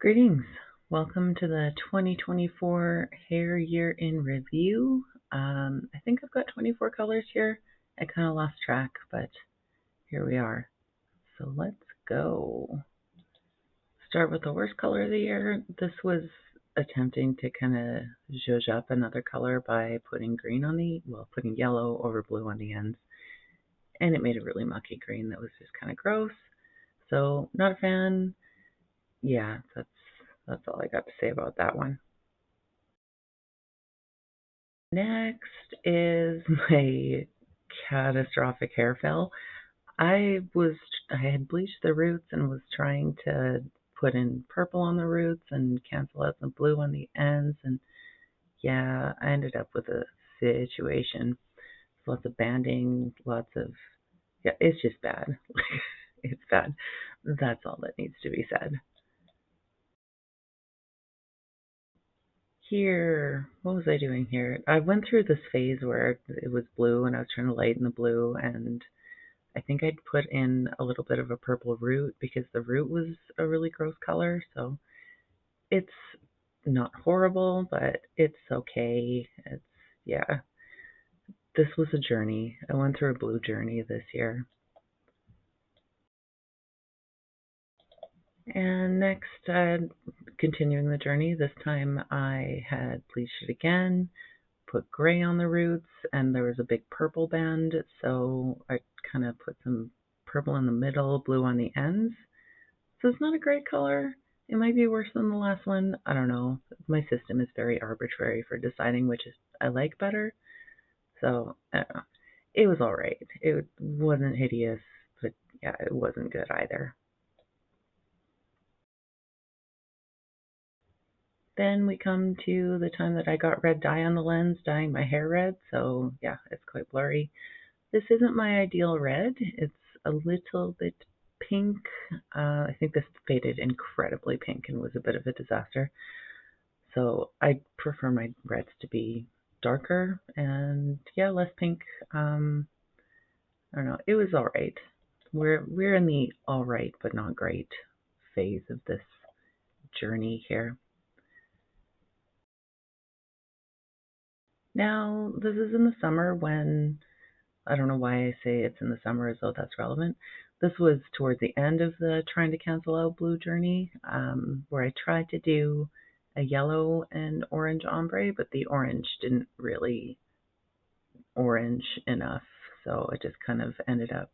Greetings. Welcome to the 2024 hair year in review. I think I've got 24 colors here. I kind of lost track, but here we are. So let's go. Start with the worst color of the year. This was attempting to kind of zhuzh up another color by putting putting yellow over blue on the ends. And it made a really mucky green that was just kind of gross. So not a fan. Yeah, that's all I got to say about that one. Next is my catastrophic hair fall. I had bleached the roots and was trying to put in purple on the roots and cancel out the blue on the ends, and yeah, I ended up with a situation. Lots of banding, it's just bad. It's bad. That's all that needs to be said. Here, what was I doing here? I went through this phase where it was blue and I was trying to lighten the blue, and I think I'd put in a little bit of a purple root because the root was a really gross color. So it's not horrible, but it's okay. Yeah, this was a journey. I went through a blue journey this year. And next, continuing the journey, this time I had bleached it again, put gray on the roots, and there was a big purple band, so I kind of put some purple in the middle, blue on the ends. So it's not a great color. It might be worse than the last one. I don't know. My system is very arbitrary for deciding which I like better. So I don't know. It was all right. It wasn't hideous, but yeah, it wasn't good either. Then we come to the time that I got red dye on the lens, dyeing my hair red. So yeah, it's quite blurry. This isn't my ideal red. It's a little bit pink. I think this faded incredibly pink and was a bit of a disaster. So I prefer my reds to be darker and yeah, less pink. I don't know. It was all right. We're in the all right but not great phase of this journey here. Now, this is in the summer when I don't know why I say it's in the summer as though that's relevant. This was towards the end of the trying to cancel out blue journey, where I tried to do a yellow and orange ombre, but the orange didn't really orange enough, so it just kind of ended up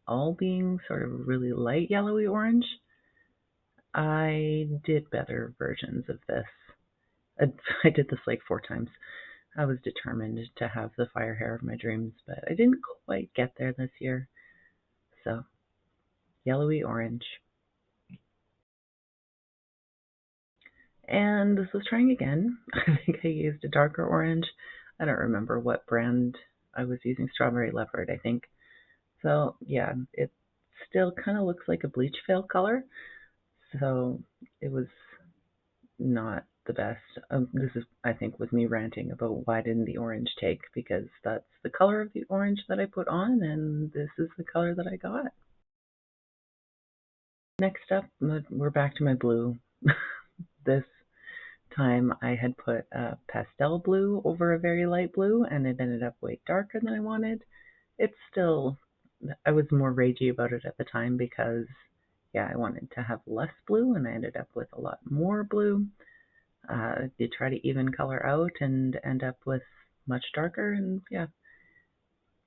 all being sort of really light yellowy orange. I did better versions of this. I did this like 4 times. I was determined to have the fire hair of my dreams, but I didn't quite get there this year. So, yellowy orange. And this was trying again. I think I used a darker orange. I don't remember what brand I was using. Strawberry Leopard, I think. So, yeah, it still kind of looks like a bleach fail color. So, it was not the best. This is, I think, with me ranting about why didn't the orange take, because that's the color of the orange that I put on, and this is the color that I got. Next up, we're back to my blue. This time I had put a pastel blue over a very light blue, and it ended up way darker than I wanted. It's still, I was more ragey about it at the time because, yeah, I wanted to have less blue, and I ended up with a lot more blue. You try to even color out and end up with much darker, and yeah,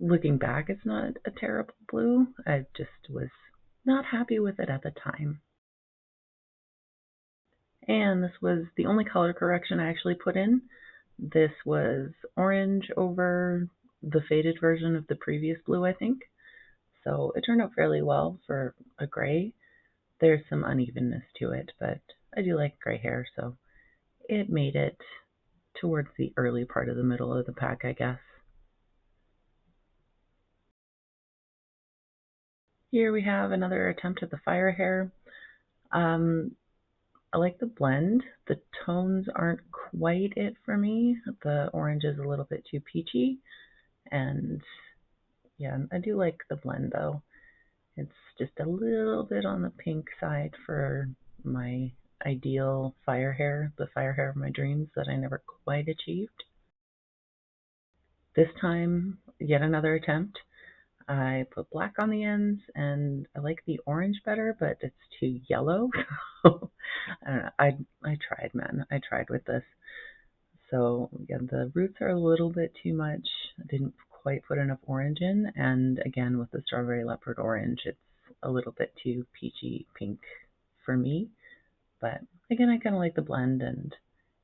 looking back, it's not a terrible blue. I just was not happy with it at the time. And this was the only color correction I actually put in. This was orange over the faded version of the previous blue, I think. So it turned out fairly well for a gray. There's some unevenness to it, but I do like gray hair, so it made it towards the early part of the middle of the pack, I guess. Here we have another attempt at the fire hair. I like the blend. The tones aren't quite it for me. The orange is a little bit too peachy, and yeah, I do like the blend though. It's just a little bit on the pink side for my ideal fire hair, the fire hair of my dreams that I never quite achieved. This time, yet another attempt. I put black on the ends, and I like the orange better, but it's too yellow. I don't know. I tried, man. I tried with this. So yeah, the roots are a little bit too much. I didn't quite put enough orange in, and again with the strawberry leopard orange, it's a little bit too peachy pink for me. But again, I kind of like the blend, and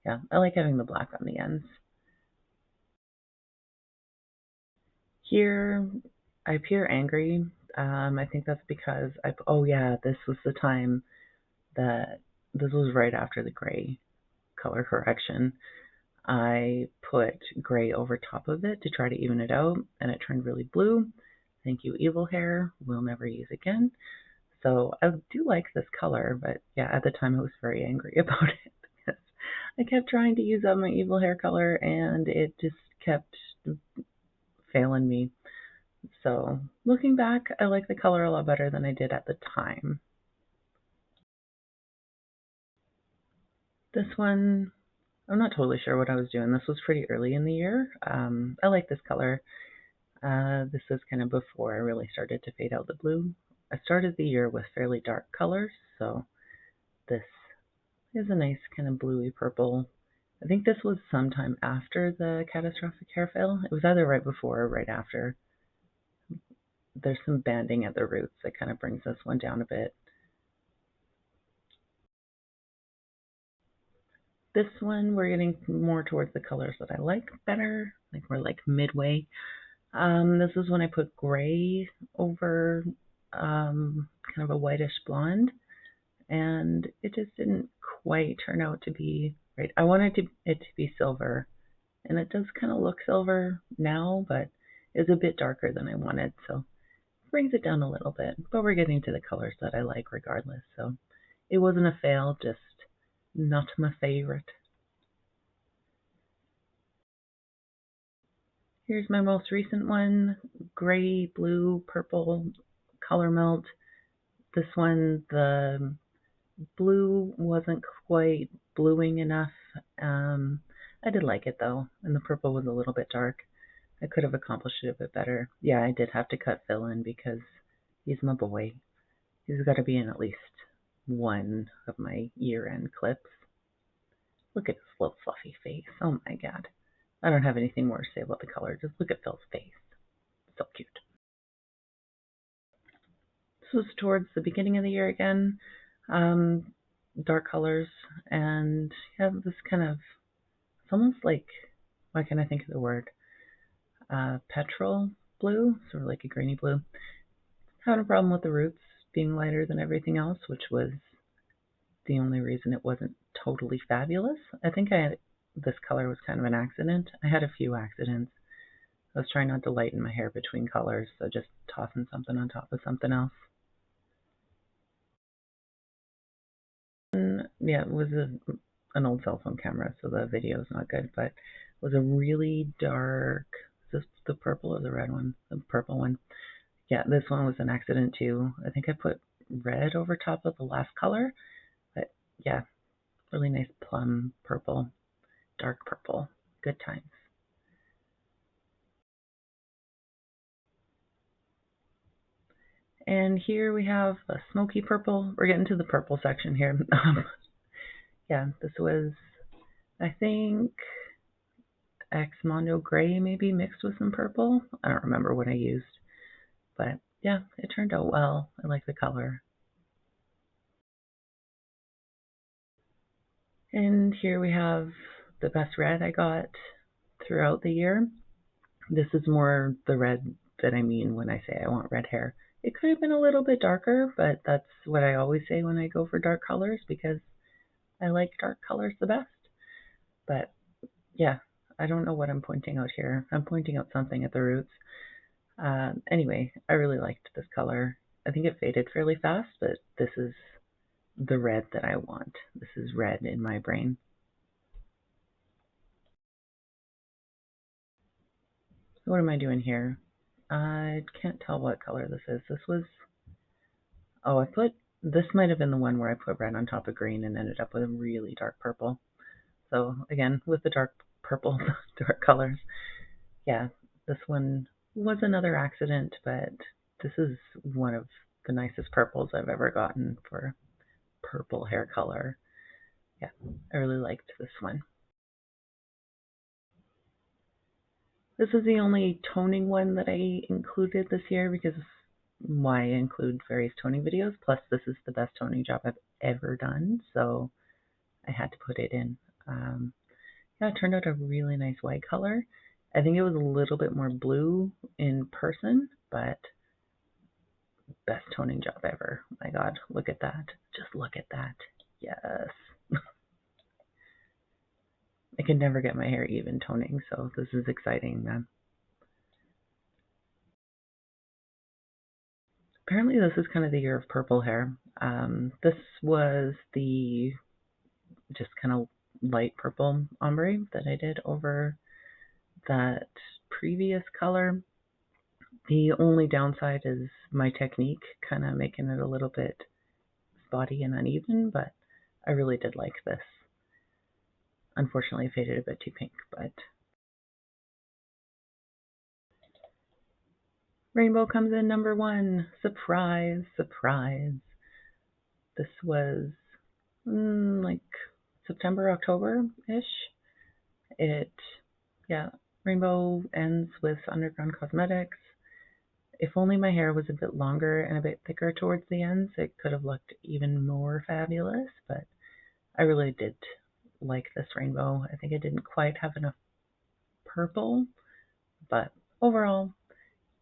yeah, I like having the black on the ends. Here, I appear angry. I think that's because oh yeah, this was the time that this was right after the gray color correction. I put gray over top of it to try to even it out, and it turned really blue. Thank you, evil hair. We'll never use again. So I do like this color, but yeah, at the time I was very angry about it because I kept trying to use up my evil hair color, and it just kept failing me. So looking back, I like the color a lot better than I did at the time. This one, I'm not totally sure what I was doing. This was pretty early in the year. I like this color. This was kind of before I really started to fade out the blue. I started the year with fairly dark colors, so this is a nice kind of bluey purple. I think this was sometime after the catastrophic hair fail. It was either right before or right after. There's some banding at the roots that kind of brings this one down a bit. This one, we're getting more towards the colors that I like better. Like we're like midway. This is when I put gray over kind of a whitish blonde, and it just didn't quite turn out to be right. I wanted it to be silver, and it does kind of look silver now, but it's a bit darker than I wanted, so it brings it down a little bit. But we're getting to the colors that I like regardless, so it wasn't a fail, just not my favorite. Here's my most recent one, gray, blue, purple color melt. This one, the blue wasn't quite bluing enough. I did like it though, and the purple was a little bit dark. I could have accomplished it a bit better. Yeah, I did have to cut Phil in because he's my boy. He's got to be in at least one of my year-end clips. Look at his little fluffy face. Oh my god. I don't have anything more to say about the color. Just look at Phil's face. So cute. This was towards the beginning of the year again. Um, Dark colors, and yeah, this kind of, it's almost like, why can't I think of the word? Petrol blue, sort of like a greeny blue. Having a problem with the roots being lighter than everything else, which was the only reason it wasn't totally fabulous. I think this color was kind of an accident. I had a few accidents. I was trying not to lighten my hair between colors, so just tossing something on top of something else. And yeah, it was an old cell phone camera, so the video is not good, but it was a really dark, is this the purple or the red one? The purple one. Yeah, this one was an accident too. I think I put red over top of the last color, but yeah, really nice plum purple, dark purple. Good times. And here we have a smoky purple. We're getting to the purple section here. Yeah, this was, I think, X Mondo Gray maybe mixed with some purple. I don't remember what I used, but yeah, it turned out well. I like the color. And here we have the best red I got throughout the year. This is more the red that I mean when I say I want red hair. It could have been a little bit darker, but that's what I always say when I go for dark colors because I like dark colors the best. But yeah, I don't know what I'm pointing out here. I'm pointing out something at the roots. Anyway, I really liked this color. I think it faded fairly fast, but this is the red that I want. This is red in my brain. So what am I doing here? I can't tell what color this is. This was, oh, I put This might have been the one where I put red on top of green and ended up with a really dark purple. So again, with the dark purple, dark colors, yeah, this one was another accident, but this is one of the nicest purples I've ever gotten for purple hair color. Yeah, I really liked this one. This is the only toning one that I included this year because why include various toning videos? Plus, this is the best toning job I've ever done, so I had to put it in. Yeah, it turned out a really nice white color. I think it was a little bit more blue in person, but best toning job ever. My God, look at that. Just look at that. Yes. I can never get my hair even toning, so this is exciting, man. Apparently this is kind of the year of purple hair. This was the just kind of light purple ombre that I did over that previous color. The only downside is my technique kind of making it a little bit spotty and uneven, but I really did like this. Unfortunately, it faded a bit too pink, but Rainbow comes in number 1. Surprise, surprise. This was like September, October-ish. Yeah, Rainbow ends with Underground Cosmetics. If only my hair was a bit longer and a bit thicker towards the ends, it could have looked even more fabulous, but I really did like this rainbow. I think I didn't quite have enough purple, but overall,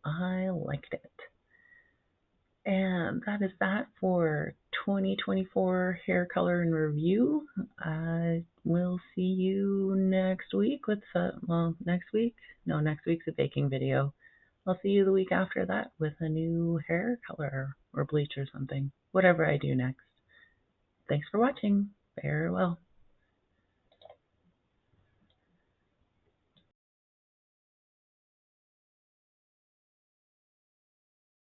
I liked it. And that is that for 2024 hair color and review. I will see you next week with, next week? No, next week's a baking video. I'll see you the week after that with a new hair color or bleach or something. Whatever I do next. Thanks for watching. Farewell.